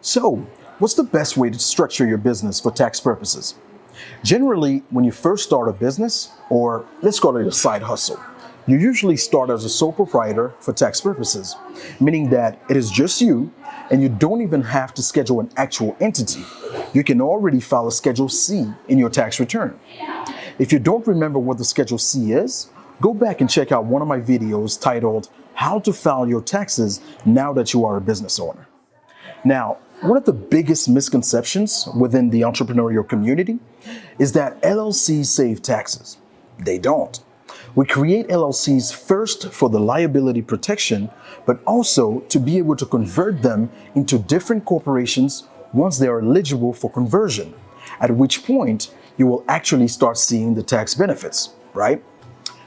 So, what's the best way to structure your business for tax purposes? Generally, when you first start a business, or let's call it a side hustle, you usually start as a sole proprietor for tax purposes, meaning that it is just you and you don't even have to schedule an actual entity. You can already file a Schedule C in your tax return. If you don't remember what the Schedule C is, go back and check out one of my videos titled How to File Your Taxes Now That You Are a Business Owner. Now, one of the biggest misconceptions within the entrepreneurial community is that LLCs save taxes. They don't. We create LLCs first for the liability protection, but also to be able to convert them into different corporations once they are eligible for conversion, at which point you will actually start seeing the tax benefits, right?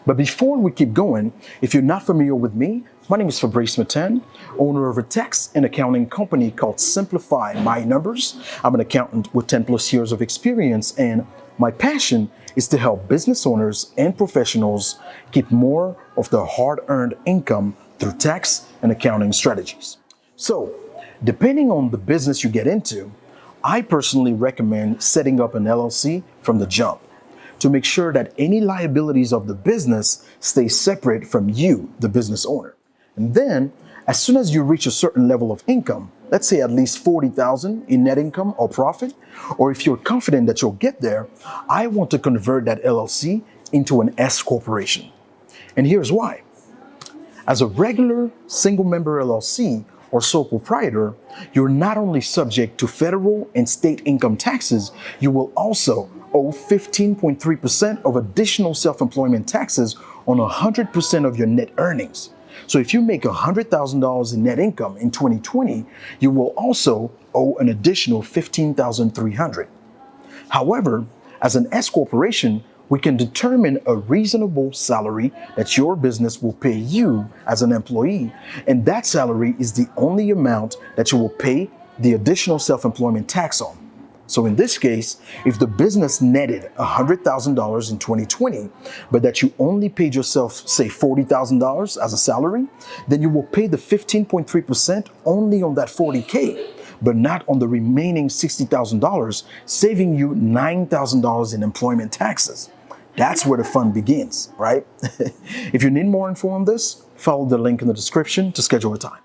But before we keep going, if you're not familiar with me, my name is Fabrice Metan, owner of a tax and accounting company called Simplify My Numbers. I'm an accountant with 10 plus years of experience, and my passion is to help business owners and professionals keep more of their hard-earned income through tax and accounting strategies. So, depending on the business you get into, I personally recommend setting up an LLC from the jump to make sure that any liabilities of the business stay separate from you, the business owner. And then, as soon as you reach a certain level of income, let's say at least $40,000 in net income or profit, or if you're confident that you'll get there, I want to convert that LLC into an S corporation. And here's why. As a regular single member LLC or sole proprietor, you're not only subject to federal and state income taxes, you will also owe 15.3% of additional self-employment taxes on 100% of your net earnings. So if you make $100,000 in net income in 2020, you will also owe an additional $15,300. However, as an S corporation, we can determine a reasonable salary that your business will pay you as an employee, and that salary is the only amount that you will pay the additional self-employment tax on. So in this case, if the business netted $100,000 in 2020, but that you only paid yourself, say, $40,000 as a salary, then you will pay the 15.3% only on that $40K, but not on the remaining $60,000, saving you $9,000 in employment taxes. That's where the fun begins, right? If you need more info on this, follow the link in the description to schedule a time.